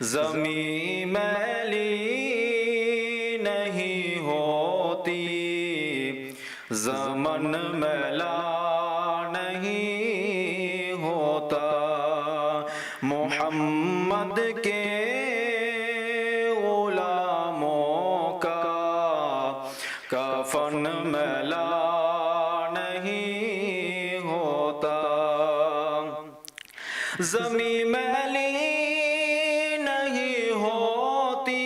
زمیں میلی نہیں ہوتی، زمن میلا نہیں ہوتا، محمد کے غلاموں کا کفن میلا نہیں ہوتا، زمیں میلی نہیں ہوتی،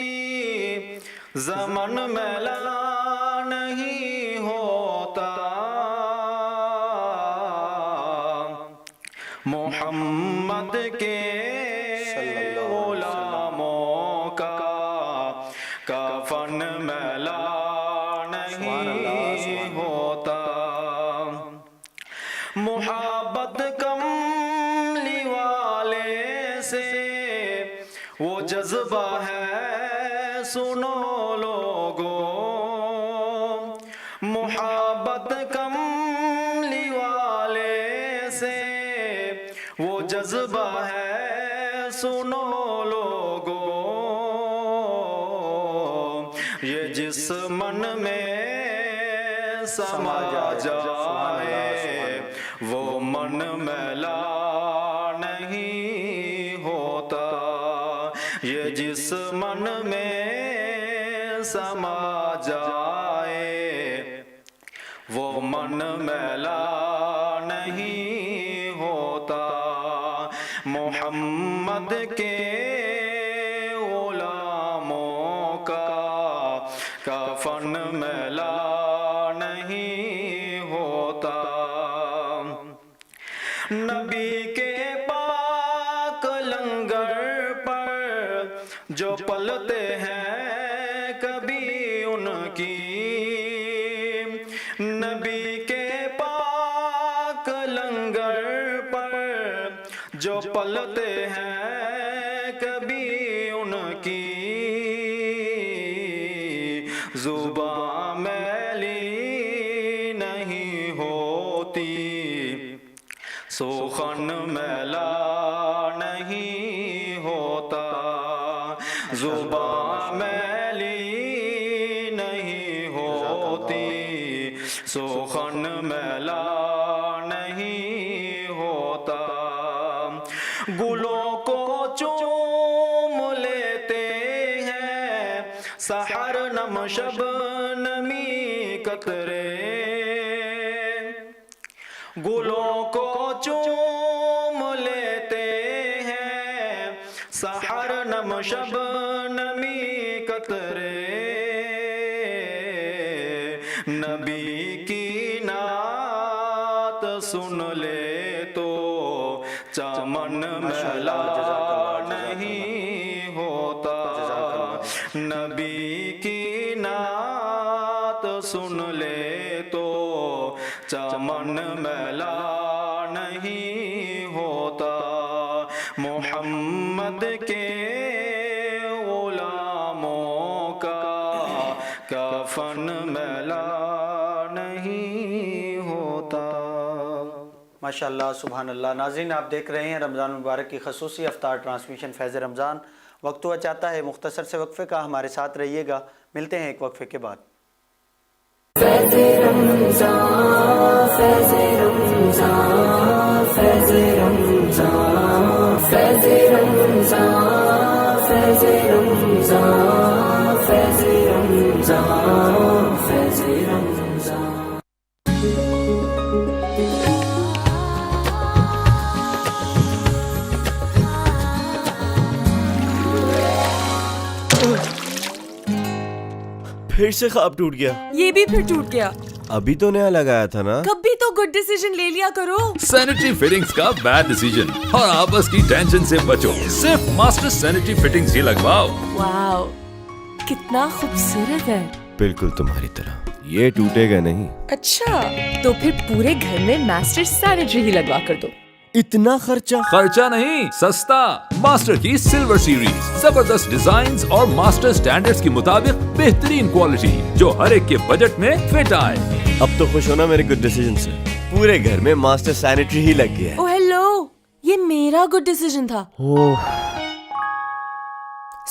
زمن میلا نہیں ہوتا، محمد کے غلاموں کا کفن میلا نہیں ہوتا، محبت کملی والے سے وہ جذبہ ہے سنو لوگو، محبت کملی والے سے وہ جذبہ ہے سنو لوگو، یہ جس من میں سما جائے وہ من میلا نہیں ہوتا، یہ جس من میں سما جائے وہ من میلا نہیں ہوتا، محمد کے غلاموں کا کفن میلا نہیں ہوتا، نبی کے پاک لنگر پر جو پلتے ہیں کبھی ان کی، نبی کے پاک لنگر پر جو پلتے ہیں کبھی ان کی، زبان میلی نہیں ہوتی، سخن میلا نہیں ہوتا، زبان میلی نہیں ہوتی، سخن میلا نہیں ہوتا، گلوں کو چوم لیتے ہیں سحر نم شب نمی قطرے، گلوں کو چوم لیتے ہیں سحر نم شب نمی قطرے، نبی کی نعت سن لے تو چمن میلا نہیں ہوتا، نبی کی نعت سن لے تو چمن میلا نہیں ہوتا، محمد کے غلاموں کا کفن میلا نہیں ہوتا۔ ماشاءاللہ سبحان اللہ۔ ناظرین آپ دیکھ رہے ہیں رمضان المبارک کی خصوصی افطار ٹرانسمیشن فیض رمضان۔ وقت ہوا چاہتا ہے مختصر سے وقفے کا، ہمارے ساتھ رہیے گا، ملتے ہیں ایک وقفے کے بعد۔ فیض رمضان فیض رمضان فیض رمضان فیض رمضان فیض رمضان فیض رمضان فیض رمضان۔ پھر سے خواب ٹوٹ گیا، یہ بھی پھر ٹوٹ گیا۔ ابھی تو نیا لگایا تھا نا۔ کبھی تو گڈ ڈیسیژن لے لیا کرو۔ سینیٹری فٹنگز کا بیڈ ڈیسیژن اور آپس کی ٹینشن سے بچو، صرف ماسٹر سینیٹری فٹنگز ہی لگواؤ۔ واو کتنا خوبصورت ہے، بالکل تمہاری طرح، یہ ٹوٹے گا نہیں۔ اچھا تو پھر پورے گھر میں ماسٹر سینیٹری ہی لگوا کر دو۔ اتنا خرچہ؟ خرچہ نہیں، سستا۔ ماسٹر کی سلور سیریز، زبردست ڈیزائنز اور ماسٹر سٹینڈرڈز کے مطابق بہترین کوالٹی جو ہر ایک کے بجٹ میں فٹ آئے۔ اب تو خوش ہونا میرے گڈ ڈیسیژن سے، پورے گھر میں ماسٹر سینیٹری ہی لگ گیا ہے۔ او ہیلو، یہ میرا گڈ ڈیسیژن تھا۔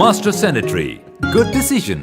Master Sanitary, good decision.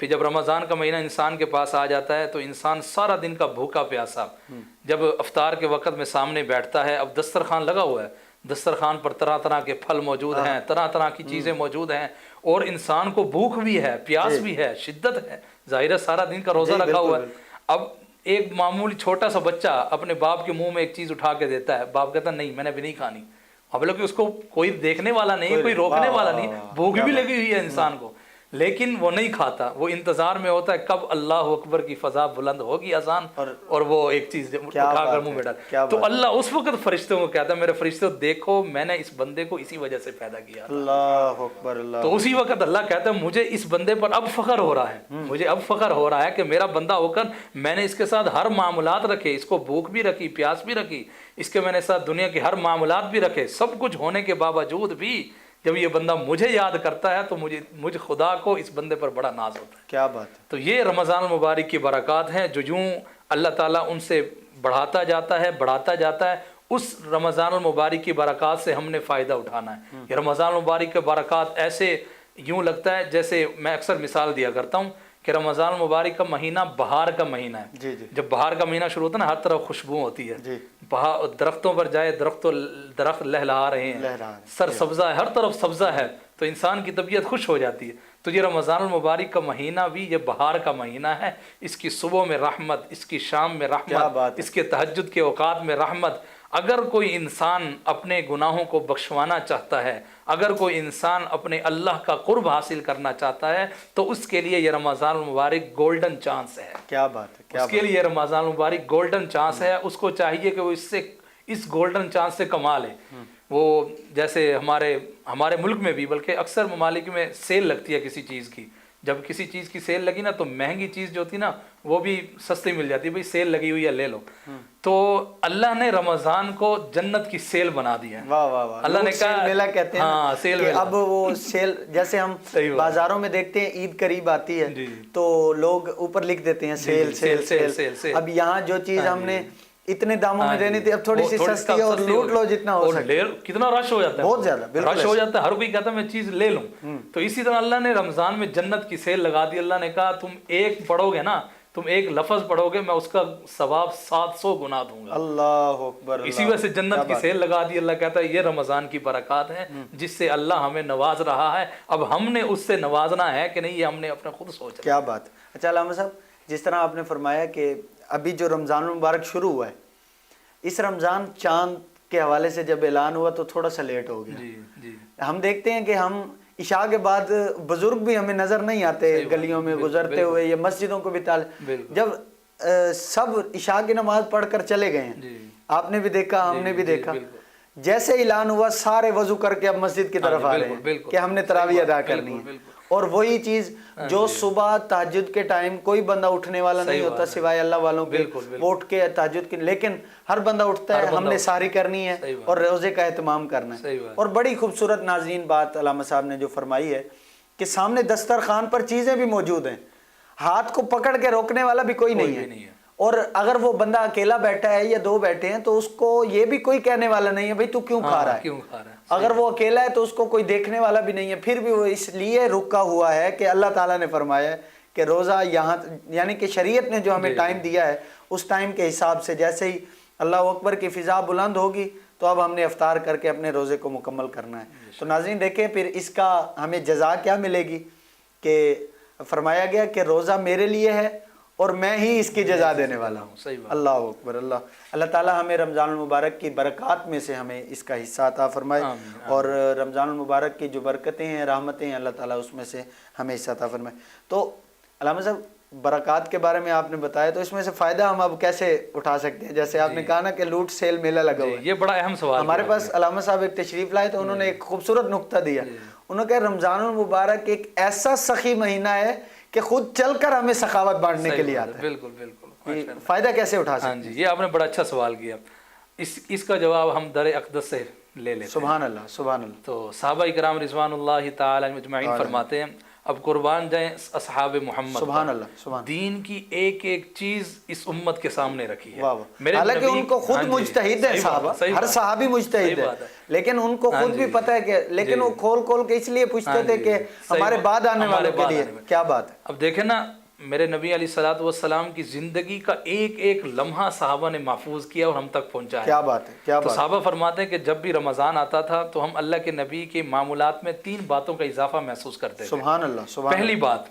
پھر جب رمضان کا مہینہ انسان کے پاس آ جاتا ہے تو انسان سارا دن کا بھوکا پیاسا جب افطار کے وقت میں سامنے بیٹھتا ہے، اب دسترخوان لگا ہوا ہے، دسترخوان پر طرح طرح کے پھل موجود ہیں، طرح طرح کی چیزیں موجود ہیں، اور انسان کو بھوک بھی ہے، پیاس بھی ہے، شدت ہے، ظاہر ہے سارا دن کا روزہ رکھا ہوا ہے۔ اب ایک معمولی چھوٹا سا بچہ اپنے باپ کے منہ میں ایک چیز اٹھا کے دیتا ہے، باپ کہتا ہے نہیں میں نے بھی نہیں کھانی، حالانکہ اس کو کوئی دیکھنے والا نہیں ہے، کوئی روکنے والا نہیں، بھوک بھی لگی ہوئی ہے انسان کو، لیکن وہ نہیں کھاتا، وہ انتظار میں ہوتا ہے کب اللہ اکبر کی فضا بلند ہوگی اذان اور وہ ایک چیز اٹھا کر منہ میں ڈال۔ تو اللہ اس وقت فرشتوں کو کہتا ہے میرے فرشتوں دیکھو میں نے اس بندے کو اسی وجہ سے پیدا کیا، اللہ اکبر اللہ۔ تو اسی وقت اللہ کہتا ہے مجھے اس بندے پر اب فخر ہو رہا ہے، مجھے اب فخر ہو رہا ہے کہ میرا بندہ ہو کر میں نے اس کے ساتھ ہر معاملات رکھے، اس کو بھوک بھی رکھی، پیاس بھی رکھی، اس کے میں نے ساتھ دنیا کے ہر معاملات بھی رکھے، سب کچھ ہونے کے باوجود بھی جب یہ بندہ مجھے یاد کرتا ہے تو مجھے خدا کو اس بندے پر بڑا ناز ہوتا ہے۔ کیا بات ہے۔ تو یہ رمضان المبارک کی برکات ہیں جو یوں اللہ تعالیٰ ان سے بڑھاتا جاتا ہے، اس رمضان المبارک کی برکات سے ہم نے فائدہ اٹھانا ہے۔ یہ رمضان المبارک کے برکات ایسے یوں لگتا ہے جیسے میں اکثر مثال دیا کرتا ہوں کہ رمضان المبارک کا مہینہ بہار کا مہینہ ہے۔ جب بہار کا مہینہ شروع ہوتا ہے نا ہر طرف خوشبو ہوتی ہے، درختوں پر جائے درخت لہلہا رہے ہیں، سر سبزہ ہے، ہر طرف سبزہ ہے، تو انسان کی طبیعت خوش ہو جاتی ہے۔ تو یہ رمضان المبارک کا مہینہ بھی یہ بہار کا مہینہ ہے، اس کی صبح میں رحمت، اس کی شام میں رحمت، اس کے تہجد کے اوقات میں رحمت۔ اگر کوئی انسان اپنے گناہوں کو بخشوانا چاہتا ہے، اگر کوئی انسان اپنے اللہ کا قرب حاصل کرنا چاہتا ہے تو اس کے لیے یہ رمضان المبارک گولڈن چانس ہے۔ کیا بات ہے، اس کے لیے رمضان المبارک گولڈن چانس ہے، اس کو چاہیے کہ وہ اس گولڈن چانس سے کما لے۔ وہ جیسے ہمارے ملک میں بھی بلکہ اکثر ممالک میں سیل لگتی ہے کسی چیز کی، جب کسی چیز کی سیل لگی نا تو مہنگی چیز جو ہوتی نا وہ بھی سستی مل جاتی ہے، بھئی سیل لگی ہوئی ہے لے لو۔ تو اللہ نے رمضان کو جنت کی سیل بنا دی ہے۔ واہ واہ واہ، اللہ نے کہا میلہ کہتے ہیں، ہاں سیل میلہ۔ اب وہ سیل جیسے ہم بازاروں میں دیکھتے ہیں عید قریب آتی ہے تو لوگ اوپر لکھ دیتے ہیں سیل سیل سیل۔ اب یہاں جو چیز ہم نے اتنے داموں میں دینی تھی اب تھوڑی سی سستی ہے اور لوٹ لو جتنا ہو سکے۔ کتنا رش ہو جاتا ہے، بہت زیادہ رش ہو جاتا ہے، ہر کوئی کہتا ہے میں چیز لے لوں۔ تو اسی طرح اللہ نے رمضان میں جنت کی سیل لگا دی۔ اللہ نے کہا تم ایک پڑھو گے نا، تم ایک لفظ پڑھو گے میں اس کا ثواب 700 گنا دوں گا۔ اللہ اکبر۔ اسی وجہ سے جنت کی سیل لگا دی۔ اللہ کہتا ہے یہ رمضان کی برکات ہیں جس سے اللہ ہمیں نواز رہا ہے، اب ہم نے اس سے نوازنا ہے کہ نہیں یہ ہم نے اپنے خود سوچا۔ کیا بات۔ اچھا علامہ صاحب، جس طرح آپ نے فرمایا کہ ابھی جو رمضان المبارک شروع ہوا ہے، اس رمضان چاند کے حوالے سے جب اعلان ہوا تو تھوڑا سا لیٹ ہو گیا۔ ہم دیکھتے ہیں کہ ہم عشاء کے بعد بزرگ بھی ہمیں نظر نہیں آتے گلیوں میں گزرتے ہوئے یا مسجدوں کو بھی جب سب عشاء کی نماز پڑھ کر چلے گئے ہیں، آپ نے بھی دیکھا ہم نے بھی دیکھا، جیسے اعلان ہوا سارے وضو کر کے اب مسجد کی طرف آ رہے ہیں کہ ہم نے تراویح ادا کرنی ہے۔ اور وہی چیز جو صبح تہجد کے ٹائم کوئی بندہ اٹھنے والا نہیں ہوتا سوائے اللہ والوں کے، وہ اٹھ کے تہجد کی، لیکن ہر بندہ اٹھتا ہے، ہم نے ساری کرنی ہے اور روزے کا اہتمام کرنا ہے۔ اور بڑی خوبصورت ناظرین بات علامہ صاحب نے جو فرمائی ہے کہ سامنے دسترخوان پر چیزیں بھی موجود ہیں، ہاتھ کو پکڑ کے روکنے والا بھی کوئی نہیں ہے، اور اگر وہ بندہ اکیلا بیٹھا ہے یا دو بیٹھے ہیں تو اس کو یہ بھی کوئی کہنے والا نہیں ہے بھئی تو کیوں کھا رہا ہے۔ اگر وہ اکیلا ہے تو اس کو کوئی دیکھنے والا بھی نہیں ہے، پھر بھی وہ اس لیے رکا ہوا ہے کہ اللہ تعالیٰ نے فرمایا ہے کہ روزہ یہاں، یعنی کہ شریعت نے جو ہمیں ٹائم دیا ہے اس ٹائم کے حساب سے جیسے ہی اللہ اکبر کی فضا بلند ہوگی تو اب ہم نے افطار کر کے اپنے روزے کو مکمل کرنا ہے۔ تو ناظرین دیکھیں پھر اس کا ہمیں جزا کیا ملے گی کہ فرمایا گیا کہ روزہ میرے لیے ہے اور میں ہی اس کی جزا دینے والا ہوں۔ اللہ اکبر۔ اللہ تعالیٰ ہمیں رمضان المبارک کی برکات میں سے ہمیں اس کا حصہ عطا فرمائے، اور رمضان المبارک کی جو برکتیں ہیں رحمتیں ہیں اللہ تعالیٰ اس میں سے ہمیں حصہ عطا فرمائے۔ تو علامہ صاحب برکات کے بارے میں آپ نے بتایا، تو اس میں سے فائدہ ہم اب کیسے اٹھا سکتے ہیں؟ جیسے آپ نے کہا نا کہ لوٹ سیل میلہ لگا ہوا ہے، یہ بڑا اہم سوال۔ ہمارے پاس علامہ صاحب ایک تشریف لائے تو انہوں نے ایک خوبصورت نقطہ دیا، انہوں نے کہا رمضان المبارک ایک ایسا سخی مہینہ ہے کہ خود چل کر ہمیں سخاوت بانٹنے کے لیے آتا ہے۔ بالکل بالکل، فائدہ کیسے اٹھا سکتے ہیں؟ یہ آپ نے بڑا اچھا سوال کیا، اس کا جواب ہم در اقدس سے لے لیتے ہیں۔ سبحان اللہ سبحان اللہ۔ تو صحابہ کرام رضوان اللہ تعالی اجمعین فرماتے ہیں اب قربان جائیں اصحاب محمد، سبحان اللہ، سبحان دین کی ایک ایک چیز اس امت کے سامنے رکھی ہے. واہ واہ. حالانکہ ان کو خود مجتہد ہے صحابہ، ہر صحابی مجتہد ہے، لیکن ان کو خود بھی پتہ ہے کہ لیکن وہ کھول کھول کے اس لیے پوچھتے تھے کہ ہمارے بعد آنے والوں کے لیے کیا بات ہے. اب دیکھیں نا میرے نبی علیہ الصلوۃ والسلام کی زندگی کا ایک ایک لمحہ صحابہ نے محفوظ کیا اور ہم تک پہنچایا. کیا بات ہے، کیا تو بات. صحابہ فرماتے ہیں کہ جب بھی رمضان آتا تھا تو ہم اللہ کے نبی کے معمولات میں 3 باتوں کا اضافہ محسوس کرتے تھے. سبحان اللہ، سبحان. پہلی بات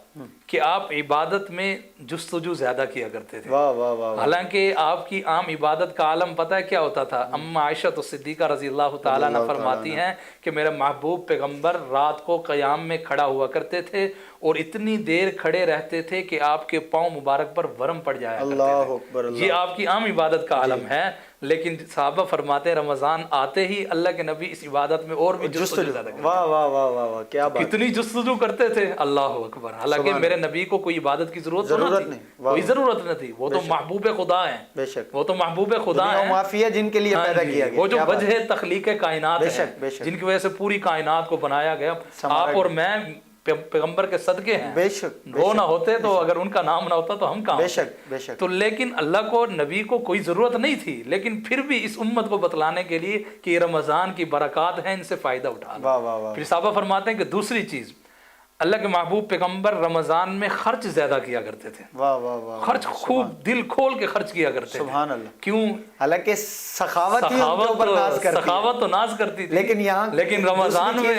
کہ آپ عبادت میں جستجو زیادہ کیا کرتے تھے. واہ واہ واہ. حالانکہ آپ کی عام عبادت کا عالم پتہ ہے کیا ہوتا تھا؟ اما عائشہ صدیقہ رضی اللہ تعالیٰ عنہ فرماتی ہیں کہ میرا محبوب پیغمبر رات کو قیام میں کھڑا ہوا کرتے تھے اور اتنی دیر کھڑے رہتے تھے کہ آپ کے پاؤں مبارک پر ورم پڑ جایا کرتے اللہ اکبر. تھے. یہ آپ کی عام عبادت کا عالم ہے. لیکن صحابہ فرماتے ہیں رمضان آتے ہی اللہ کے نبی اس عبادت میں اور بھی جستجو زیادہ کرتے. واہ واہ واہ واہ واہ. کیا بات. کتنی جستجو کرتے تھے. اللہ اکبر. حالانکہ میرے نبی کو کوئی عبادت کی ضرورت نہیں، کوئی ضرورت نہیں تھی. وہ تو محبوب خدا ہیں. بے شک. وہ تو محبوب خدا ہیں. معافیہ جن کے لیے پیدا کیا گیا. وہ جو وجہ تخلیق کائنات ہے، جن کی وجہ سے پوری کائنات کو بنایا گیا. آپ اور میں پیغمبر کے صدقے ہیں. بے شک. وہ نہ ہوتے تو اگر ان کا نام نہ ہوتا تو ہم کہاں. بے شک بے شک. تو لیکن اللہ کو نبی کو کوئی ضرورت نہیں تھی، لیکن پھر بھی اس امت کو بتلانے کے لیے کہ یہ رمضان کی برکات ہیں، ان سے فائدہ اٹھانا. واہ واہ واہ. پھر صحابہ فرماتے ہیں کہ دوسری چیز اللہ کے محبوب پیغمبر رمضان میں خرچ زیادہ کیا کرتے تھے. واہ واہ واہ. خرچ خوب دل کھول کے خرچ کیا کرتے تھے. سبحان اللہ. کیوں؟ حالانکہ سخاوت تو ناز کرتی تھی، لیکن رمضان میں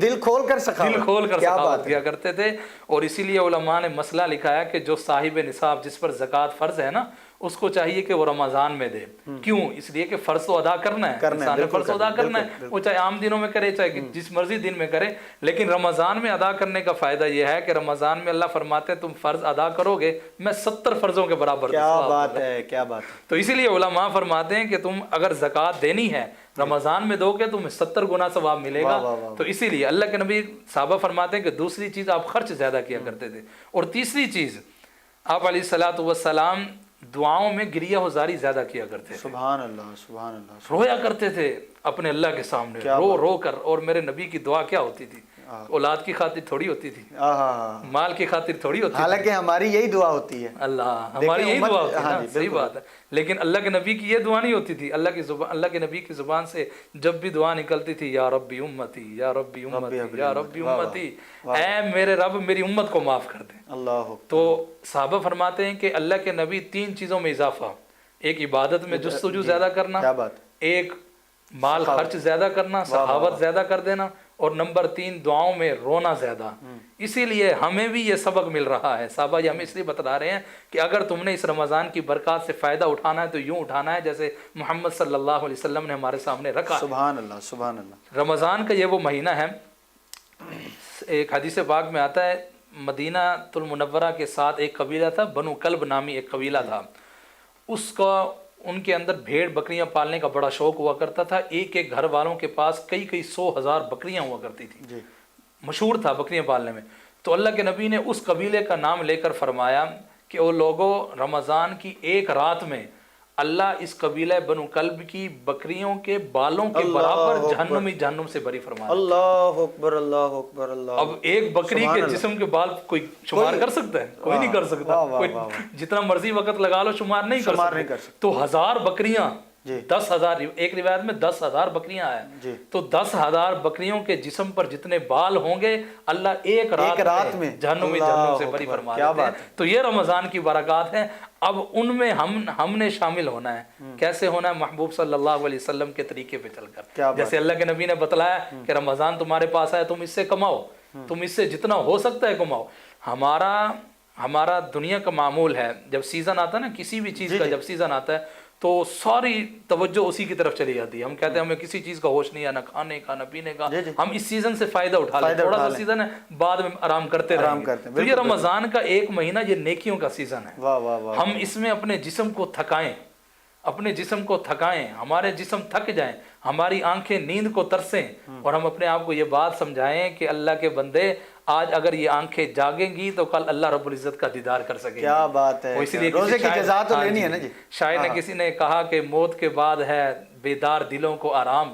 دل کھول کر سخاوت کیا کرتے تھے. اور اسی لیے علماء نے مسئلہ لکھا ہے کہ جو صاحب نصاب جس پر زکوٰۃ فرض ہے نا، اس کو چاہیے کہ وہ رمضان میں دے. کیوں؟ اس لیے کہ فرض تو ادا کرنا ہے، انسان نے فرض ادا کرنا ہے. وہ چاہے عام دنوں میں کرے چاہے جس مرضی دن میں کرے، لیکن رمضان میں ادا کرنے کا فائدہ یہ ہے کہ رمضان میں اللہ فرماتے ہیں تم فرض ادا کرو گے میں 70 فرضوں کے برابر. کیا بات ہے، کیا بات. تو اسی لیے علماء فرماتے ہیں کہ تم اگر زکوٰۃ دینی ہے رمضان میں دو گے تمہیں 70 گنا ثواب ملے گا. تو اسی لیے اللہ کے نبی صحابہ فرماتے ہیں کہ دوسری چیز آپ خرچ زیادہ کیا کرتے تھے. اور تیسری چیز آپ علیہ الصلوۃ والسلام دعاؤں میں گریہ وزاری زیادہ کیا کرتے تھے. سبحان اللہ، سبحان اللہ. رویا کرتے تھے اپنے اللہ کے سامنے، رو رو کر. اور میرے نبی کی دعا کیا ہوتی تھی؟ اولاد کی خاطر تھوڑی ہوتی تھی، مال کی خاطر تھوڑی ہوتی تھی. حالانکہ ہماری یہی دعا ہوتی ہے. اللہ ہماری یہی دعا ہوتی ہے. صحیح بات ہے. لیکن اللہ کے نبی کی یہ دعا نہیں ہوتی تھی. اللہ کے نبی کی زبان سے جب بھی دعا نکلتی تھی یا ربی امتی یا ربی امتی یا ربی امتی، اے میرے رب میری امت کو معاف کر دے. اللہ. تو صحابہ فرماتے ہیں کہ اللہ کے نبی 3 چیزوں میں اضافہ، ایک عبادت میں جستجو زیادہ کرنا، ایک مال خرچ زیادہ کرنا، سخاوت زیادہ کر دینا، اور نمبر 3 دعاؤں میں رونا زیادہ. اسی لیے ہمیں بھی یہ سبق مل رہا ہے. صحابہ یہ ہمیں اس لیے بتا رہے ہیں کہ اگر تم نے اس رمضان کی برکات سے فائدہ اٹھانا ہے تو یوں اٹھانا ہے جیسے محمد صلی اللہ علیہ وسلم نے ہمارے سامنے رکھا. سبحان اللہ، سبحان اللہ. رمضان کا یہ وہ مہینہ ہے، ایک حدیث پاک میں آتا ہے مدینہ المنورہ کے ساتھ ایک قبیلہ تھا، بنو کلب نامی ایک قبیلہ تھا. اس کا ان کے اندر بھیڑ بکریاں پالنے کا بڑا شوق ہوا کرتا تھا. ایک ایک گھر والوں کے پاس کئی 100,000 بکریاں ہوا کرتی تھی. مشہور تھا بکریاں پالنے میں. تو اللہ کے نبی نے اس قبیلے کا نام لے کر فرمایا کہ وہ لوگوں رمضان کی ایک رات میں اللہ اس قبیلہ بنو کلب کی بکریوں کے بالوں کے برابر جہنم سے بری فرمایا. اللہ اکبر، اللہ اکبر. اللہ. اب ایک بکری کے جسم کے بال کوئی شمار کر سکتا ہے؟ کوئی نہیں کر سکتا. کوئی جتنا مرضی وقت لگا لو شمار نہیں کر سکتا. تو 1000 بکریاں 10,000، ایک روایت میں 10,000 بکریاں ہیں. تو 10,000 بکریوں کے جسم پر جتنے بال ہوں گے اللہ ایک رات میں جہنم سے بری فرما دیتے ہیں. تو یہ رمضان کی برکات ہیں. اب ان میں ہم نے شامل ہونا ہے. کیسے ہونا ہے؟ محبوب صلی اللہ علیہ وسلم کے طریقے پہ چل کر. جیسے اللہ کے نبی نے بتلایا کہ رمضان تمہارے پاس ہے، تم اس سے کماؤ، تم اس سے جتنا ہو سکتا ہے کماؤ. ہمارا دنیا کا معمول ہے جب سیزن آتا ہے نا، کسی بھی چیز کا جب سیزن آتا ہے تو ساری توجہ اسی کی طرف چلی جاتی ہے. ہم کہتے ہیں ہمیں کسی چیز کا ہوش نہیں ہے، نہ کھانے کا نہ پینے کا. ہم اس سیزن سے فائدہ اٹھا لیں، تھوڑا سا سیزن ہے بعد میں آرام کرتے رہیں گے. تو یہ رمضان کا ایک مہینہ یہ نیکیوں کا سیزن ہے. ہم اس میں اپنے جسم کو تھکائیں، ہمارے جسم تھک جائیں، ہماری آنکھیں نیند کو ترسیں، اور ہم اپنے آپ کو یہ بات سمجھائیں کہ اللہ کے بندے آج اگر یہ آنکھیں جاگیں گی تو کل اللہ رب العزت کا دیدار کر سکیں گے. کیا بات ہے. روزے کی جزا تو لینی ہے نا جی. شاعر نے کسی نے کہا کہ موت کے بعد ہے بیدار دلوں کو آرام،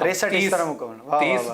30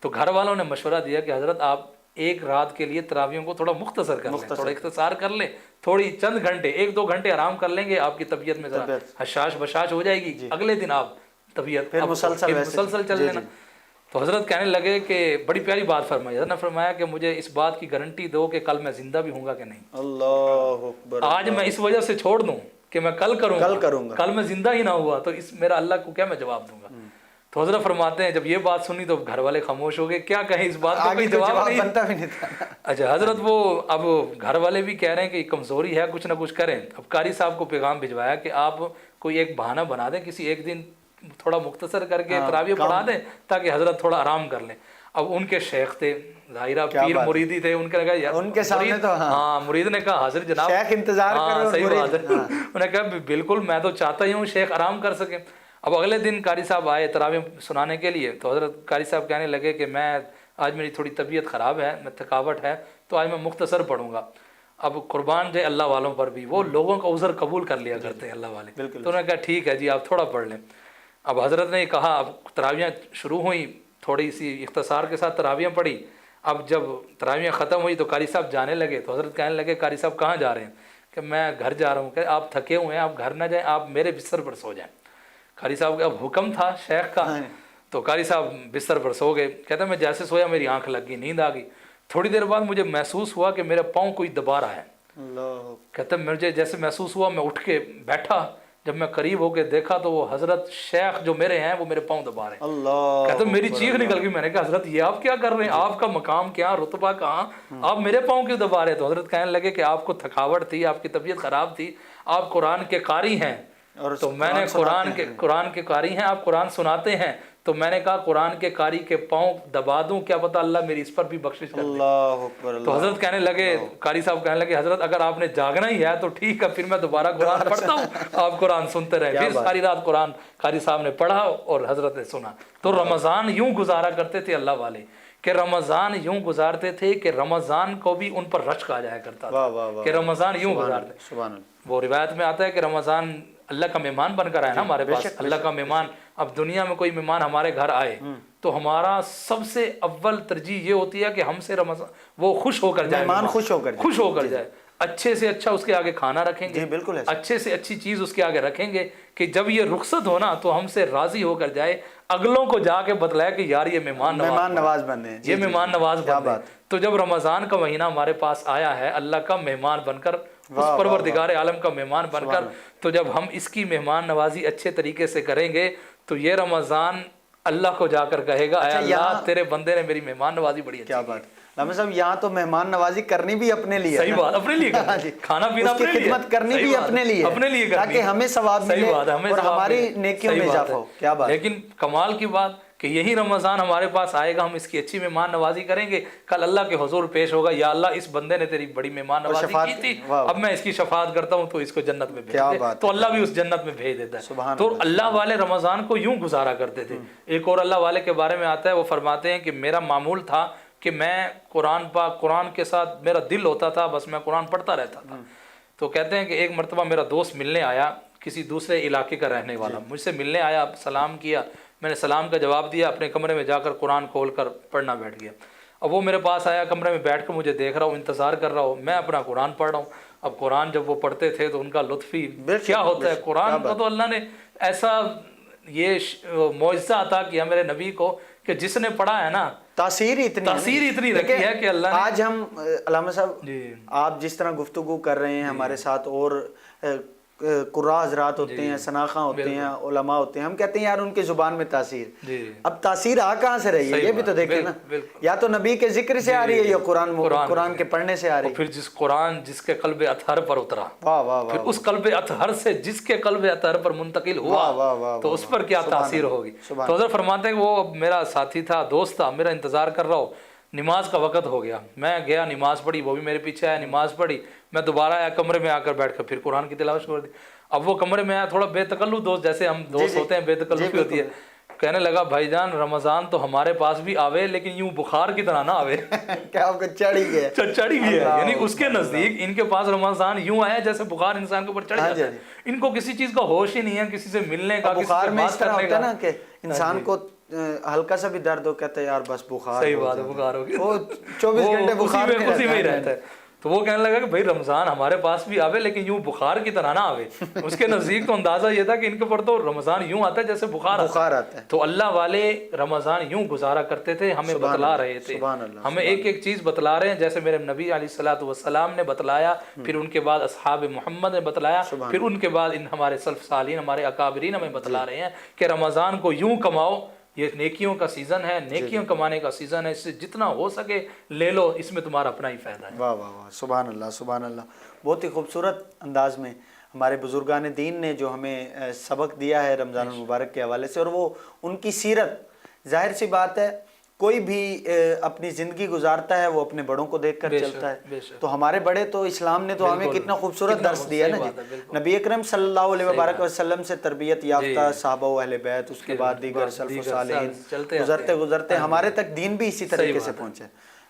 تو گھر والوں نے مشورہ دیا کہ حضرت آپ ایک رات کے لیے تراویحوں کو تھوڑا مختصر کر لیں، تھوڑا اختصار کر لیں، تھوڑی چند گھنٹے 1-2 گھنٹے آرام کر لیں گے، آپ کی طبیعت میں ذرا حشاش بشاش ہو جائے گی، اگلے دن آپ طبیعت مسلسل چل لینا۔ تو حضرت کہنے لگے کہ بڑی پیاری بات فرمائی، حضرت نے فرمایا کہ مجھے اس بات کی گارنٹی دو کہ کل میں زندہ بھی ہوں گا کہ نہیں۔ اللہ اکبر۔ آج میں اس وجہ سے چھوڑ دوں کہ میں کل کروں گا، کل میں زندہ ہی نہ ہوا تو اس میرا اللہ کو کیا میں جواب دوں گا۔ تو حضرت فرماتے ہیں جب یہ بات سنی تو گھر والے خاموش ہو گئے، کیا کہیں اس بات کا کوئی جواب نہیں۔ اچھا حضرت وہ اب گھر والے بھی کہہ رہے ہیں کہ کمزوری ہے، کچھ نہ کچھ کریں۔ اب قاری صاحب کو پیغام بھجوایا کہ آپ کوئی ایک بہانہ بنا دیں، کسی ایک دن تھوڑا مختصر کر کے تراویح پڑھا دیں تاکہ حضرت تھوڑا آرام کر لیں۔ اب ان کے شیخ تھے، ظاہرہ پیر مریدی تھے، ان نے کہا یار ان کے سامنے تو ہاں، مرید نے کہا حاضر جناب شیخ انتظار کرو، صحیح بات ہے۔ انہوں نے کہا بالکل میں تو چاہتا ہی ہوں شیخ آرام کر سکے۔ اب اگلے دن قاری صاحب آئے تراویح سنانے کے لیے، تو حضرت قاری صاحب کہنے لگے کہ میں آج میری تھوڑی طبیعت خراب ہے، میں تھکاوٹ ہے، تو آج میں مختصر پڑھوں گا۔ اب قربان جائے اللہ والوں پر بھی، وہ لوگوں کا عذر قبول کر لیا کرتے ہیں اللہ والے، تو انہوں نے کہا ٹھیک ہے جی آپ تھوڑا پڑھ لیں۔ اب حضرت نے کہا، اب تراویح شروع ہوئیں، تھوڑی سی اختصار کے ساتھ تراویح پڑھی۔ اب جب تراویح ختم ہوئی تو قاری صاحب جانے لگے، تو حضرت کہنے لگے قاری صاحب کہاں جا رہے ہیں؟ کہ میں گھر جا رہا ہوں۔ کہ آپ تھکے ہوئے ہیں، آپ گھر نہ جائیں، آپ میرے بستر پر سو جائیں۔ قاری صاحب کا اب حکم تھا شیخ کا، تو قاری صاحب بستر پر سو گئے۔ کہتے ہیں میں جیسے سویا میری آنکھ لگ گئی، نیند آ گئی۔ تھوڑی دیر بعد مجھے محسوس ہوا کہ میرے پاؤں کوئی دبا رہا ہے۔ کہتے ہیں مجھے جیسے محسوس ہوا، میں اٹھ کے بیٹھا، جب میں قریب ہو کے دیکھا تو وہ حضرت شیخ جو میرے ہیں وہ میرے پاؤں دبا رہے ہیں۔ کہتے ہیں میری چیخ نکل گئی، میں نے کہا حضرت یہ آپ کیا کر رہے ہیں؟ آپ کا مقام کیا، رتبہ کہاں، آپ میرے پاؤں کیوں دبا رہے ہیں؟ تو حضرت کہنے لگے کہ آپ کو تھکاوٹ تھی، آپ کی طبیعت خراب تھی، آپ قرآن کے قاری ہیں، تو میں نے قرآن کے قاری ہیں، آپ قرآن سناتے ہیں، تو میں نے کہا قرآن کے قاری کے پاؤں دبا دوں، کیا پتہ اللہ میری اس پر بھی بخشش کر دے۔ تو حضرت کہنے لگے، قاری صاحب کہنے لگے حضرت اگر آپ نے جاگنا ہی ہے تو ٹھیک ہے، پھر میں دوبارہ قرآن پڑھتا ہوں، آپ قرآن سنتے رہے۔ پھر ساری رات قرآن قاری صاحب نے پڑھا اور حضرت نے سنا۔ تو رمضان یوں گزارا کرتے تھے اللہ والے، کہ رمضان یوں گزارتے تھے کہ رمضان کو بھی ان پر رشک آ جایا کرتا تھا کہ رمضان یوں گزارتے۔ وہ روایت میں آتا ہے کہ رمضان اللہ کا مہمان بن کر آئے نا ہمارے پاس، اللہ کا مہمان۔ اب دنیا میں کوئی مہمان ہمارے گھر آئے تو ہمارا سب سے اول ترجیح یہ ہوتی ہے کہ ہم سے رمضان وہ خوش ہو کر جائے، مہمان خوش ہو کر جائے، اچھے سے اچھا اس کے آگے کھانا رکھیں گے، اچھے سے اچھی چیز اس کے آگے رکھیں گے کہ جب یہ رخصت ہونا تو ہم سے راضی ہو کر جائے، اگلوں کو جا کے بتلائے کہ یار یہ مہمان نواز بندے، یہ مہمان نواز بندے۔ تو جب رمضان کا مہینہ ہمارے پاس آیا ہے اللہ کا مہمان بن کر، اس پروردگار عالم کا مہمان بن کر، تو جب ہم اس کی مہمان نوازی اچھے طریقے سے کریں گے تو یہ رمضان اللہ کو جا کر کہے گا اے اللہ تیرے بندے نے میری مہمان نوازی بڑی اچھی کی۔ علامہ صاحب یہاں تو مہمان نوازی کرنی بھی اپنے لیے، صحیح بات، اپنے لیے کھانا پینا، اس کی خدمت کرنی بھی اپنے لیے، تاکہ ہمیں ثواب ملے اور ہماری نیکیوں میں اضافہ ہو۔ کیا بات۔ لیکن کمال کی بات کہ یہی رمضان ہمارے پاس آئے گا، ہم اس کی اچھی مہمان نوازی کریں گے، کل اللہ کے حضور پیش ہوگا، یا اللہ اس بندے نے تیری بڑی مہمان نوازی کی تھی، اب میں اس کی شفاعت کرتا ہوں تو اس کو جنت میں بھیج دے، تو اللہ بھی اس جنت میں بھیج دیتا ہے۔ تو اللہ والے رمضان کو یوں گزارا کرتے تھے۔ ایک اور اللہ والے کے بارے میں آتا ہے، وہ فرماتے ہیں کہ میرا معمول تھا کہ میں قرآن کے ساتھ میرا دل ہوتا تھا، بس میں قرآن پڑھتا رہتا تھا۔ تو کہتے ہیں کہ ایک مرتبہ میرا دوست ملنے آیا، کسی دوسرے علاقے کا رہنے والا، مجھ سے ملنے آیا، سلام کیا، میں نے سلام کا جواب دیا، اپنے کمرے میں جا کر قرآن کھول کر پڑھنا بیٹھ گیا۔ اب وہ میرے پاس آیا، کمرے میں بیٹھ کر مجھے دیکھ رہا ہوں، انتظار کر رہا ہوں، میں اپنا قرآن پڑھ رہا ہوں۔ اب قرآن جب وہ پڑھتے تھے تو ان کا لطف ہی کیا ہوتا ہے، قرآن کا تو اللہ نے ایسا یہ معجزہ عطا کیا میرے نبی کو کہ جس نے پڑھا ہے نا تاثیر اتنی رکھی ہے کہ اللہ نے۔ آج ہم علامہ صاحب آپ جس طرح گفتگو کر رہے ہیں ہمارے ساتھ، اور قراء حضرات ہوتے ہیں، سناخاں ہوتے ہیں، علماء ہوتے ہیں، ہم کہتے ہیں یار ان کی زبان میں تاثیر، اب تاثیر آ کہاں سے رہی ہے یہ بھی تو دیکھیں نا، یا تو نبی کے ذکر سے آ رہی ہے یا قرآن کے پڑھنے سے آ رہی ہے۔ پھر جس قرآن جس کے قلب اطہر پر اترا، پھر اس قلب اطہر سے جس کے قلب اطہر پر منتقل ہوا تو اس پر کیا تاثیر ہوگی۔ تو حضرت فرماتے ہیں کہ وہ میرا ساتھی تھا، دوست تھا، میرا انتظار کر رہا ہو، نماز کا وقت ہو گیا، میں گیا نماز پڑھی، وہ بھی میرے پیچھے آیا، نماز پڑھی، میں دوبارہ آیا کمرے میں آ کر بیٹھ کر پھر قرآن کی تلاوت کر دی۔ اب وہ کمرے میں آیا، تھوڑا بے تکلف دوست، جیسے ہم دوست ہوتے ہیں بے تکلفی ہوتی ہے، کہنے لگا بھائی جان رمضان تو ہمارے پاس بھی آوے لیکن یوں بخار کی طرح نہ آوے. کیا آپ کو چڑھ ہی گیا؟ چڑھ ہی گیا, یعنی اس کے نزدیک ان کے پاس رمضان یوں آیا جیسے بخار انسان کے اوپر چڑھ جاتا ہے. ان کو کسی چیز کا ہوش ہی نہیں ہے, کسی سے ملنے کا, بخار میں اس طرح ہوتا ہے نا کہ انسان کو ہلکا سا بھی درد ہو کہتا ہے یار بس بخار. صحیح بات ہے, بخار ہو گیا, وہ 24 گھنٹے بخار میں ہی رہتا ہے. تو وہ کہنے لگا کہ بھائی رمضان ہمارے پاس بھی آوے لیکن یوں بخار کی طرح نہ آوے. اس کے نزدیک تو اندازہ یہ تھا کہ ان کے اوپر تو رمضان یوں آتا ہے جیسے بخار آتا ہے. تو اللہ والے رمضان یوں گزارا کرتے تھے, ہمیں بتلا رہے تھے, ہمیں ایک ایک چیز بتلا رہے ہیں. جیسے میرے نبی علیہ الصلوۃ والسلام نے بتلایا, پھر ان کے بعد اصحاب محمد نے بتلایا, پھر ان کے بعد ان ہمارے سلف صالحین ہمارے اکابرین ہمیں بتلا رہے ہیں کہ رمضان کو یوں کماؤ, یہ نیکیوں کا سیزن ہے, نیکیوں کمانے کا سیزن ہے, اس سے جتنا ہو سکے لے لو, اس میں تمہارا اپنا ہی فائدہ ہے. واہ واہ واہ, سبحان اللہ سبحان اللہ. بہت ہی خوبصورت انداز میں ہمارے بزرگان دین نے جو ہمیں سبق دیا ہے رمضان المبارک کے حوالے سے, اور وہ ان کی سیرت, ظاہر سی بات ہے کوئی بھی اپنی زندگی گزارتا ہے وہ اپنے بڑوں کو دیکھ کر چلتا ہے. تو ہمارے بڑے تو اسلام نے تو ہمیں کتنا خوبصورت درس دیا ہے نا جی. نبی اکرم صلی اللہ علیہ وبارک وسلم سے تربیت یافتہ صحابہ و اہل بیت, اس کے بعد دیگر سلف و صالحین, گزرتے گزرتے ہمارے تک دین بھی اسی طریقے سے پہنچے.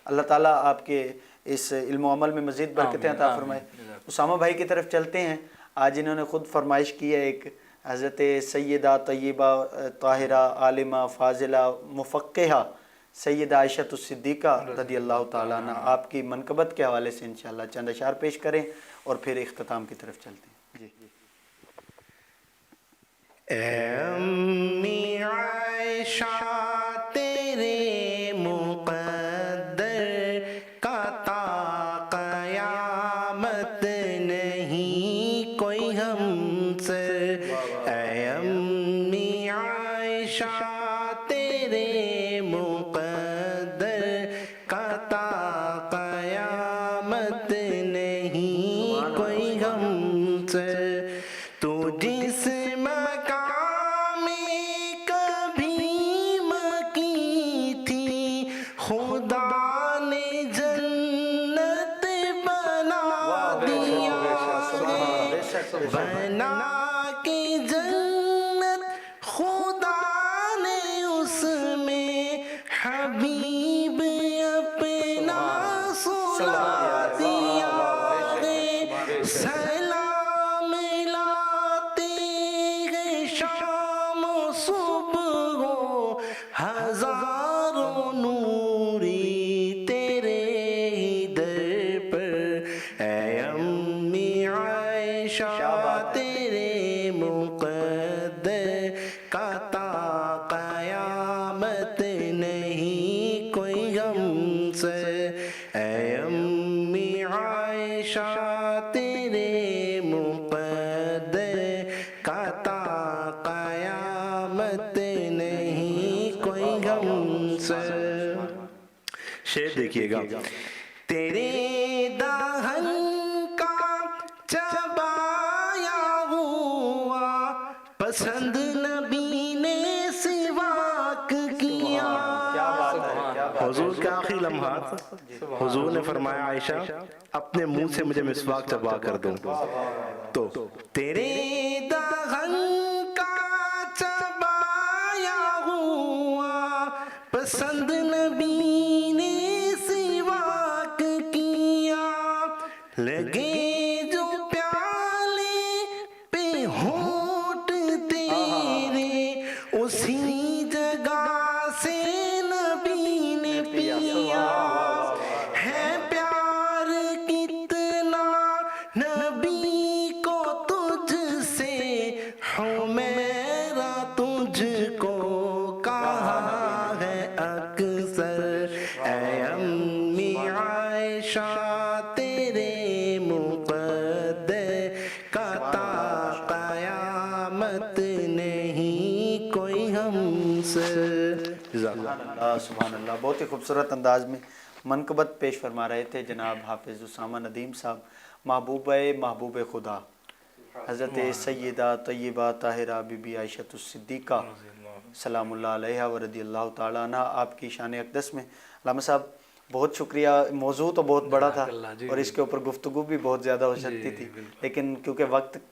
اللہ تعالیٰ آپ کے اس علم و عمل میں مزید برکتیں عطا فرمائے. اسامہ بھائی کی طرف چلتے ہیں. آج انہوں نے خود فرمائش کی ہے ایک حضرت سیدہ طیبہ طاہرہ عالمہ فاضلہ مفقہہ سیدہ عائشہ الصدیقہ رضی اللہ تعالیٰ عنہ, آپ کی منقبت کے حوالے سے انشاءاللہ چند اشعار پیش کریں اور پھر اختتام کی طرف چلتے ہیں. جی اے امی عائشہ تیرے مقدر کا تا قیامت نہیں کوئی ہم سے. اے امی عائشہ تیرے بنا کے جنت خدا نے اس میں حبیب اپنا سلا دیا ہے. سلام لاتے ہیں شام و صبح ہو ہزاروں نوری تیرے در پر. اے امی عائشہ تیرے مقدر کا تا قیامت نہیں کوئی ہم سے. اے امی عائشہ تیرے مقدر کا تا قیامت نہیں کوئی ہم سے. شعر دیکھیے گا. تیرے دہن کا چبایا ہوا پسند نبی نے سواک کیا. حضور کے آخری لمحات حضور نے فرمایا عائشہ اپنے منہ سے مجھے مسواک چبا کر دو. تو تیرے دہن کا چبایا ہوا پسند نبی نے سواک کیا. لگے جو پیالے پہ ہونٹ تیرے اسی جگہ سے نبی نے پیا. ہے پیار کتنا نبی کو تجھ سے, ہوں میرا تجھ کو کہا ہے اکثر. اے امی عائشہ تیرے مقدر کا تا قیامت نہیں کوئی ہم سے. سبحان اللہ. بہت ہی خوبصورت انداز میں منقبت پیش فرما رہے تھے جناب حافظ اسامہ ندیم صاحب, محبوب خدا حضرت سیدہ طیبہ طاہرہ بی بی عائشہ الصدیقہ سلام اللہ علیہ و رضی اللہ تعالیٰ عنہ. آپ کی شان اقدس میں علامہ صاحب بہت شکریہ. موضوع تو بہت بڑا تھا اور اس کے اوپر گفتگو بھی بہت زیادہ ہو سکتی تھی, لیکن کیونکہ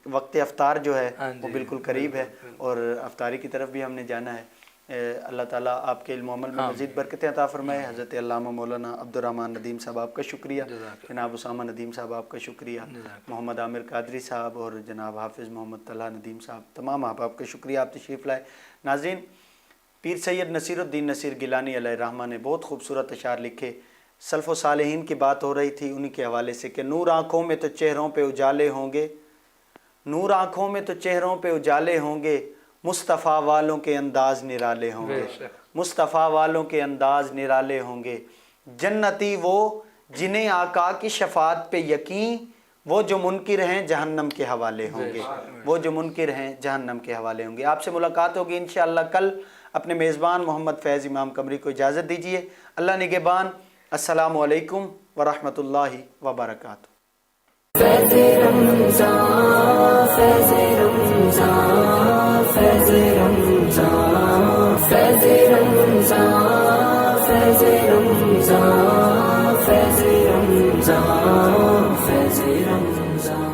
وقت افطار جو ہے وہ بالکل قریب ہے اور افطاری کی طرف بھی ہم نے جانا ہے, اللہ تعالیٰ آپ کے علم و عمل میں مزید برکتیں عطا فرمائے. حضرت علامہ مولانا عبدالرحمن ندیم صاحب آپ کا شکریہ, جناب اسامہ ندیم صاحب آپ کا شکریہ, محمد عامر قادری صاحب اور جناب حافظ محمد طلحہ ندیم صاحب, تمام آپ کا شکریہ, آپ تشریف لائے. ناظرین, پیر سید نصیر الدین نصیر گیلانی علیہ الرحمہ نے بہت خوبصورت اشعار لکھے. سلف و صالحین کی بات ہو رہی تھی, انہی کے حوالے سے کہ نور آنکھوں میں تو چہروں پہ اجالے ہوں گے, نور آنکھوں میں تو چہروں پہ اجالے ہوں گے, مصطفیٰ والوں کے انداز نرالے ہوں گے, مصطفیٰ والوں کے انداز نرالے ہوں گے. جنتی وہ جنہیں آقا کی شفاعت پہ یقین, وہ جو منکر ہیں جہنم کے حوالے ہوں گے, وہ جو منکر ہیں جہنم کے حوالے ہوں گے. آپ سے ملاقات ہوگی انشاءاللہ کل. اپنے میزبان محمد فیض امام قمری کو اجازت دیجیے. اللہ نگہبان. السلام علیکم ورحمۃ اللہ وبرکاتہ. فیض رمضان فیض رمضان فیض رمضان فیض رمضان فیض رمضان فیض رمضان فیض رمضان.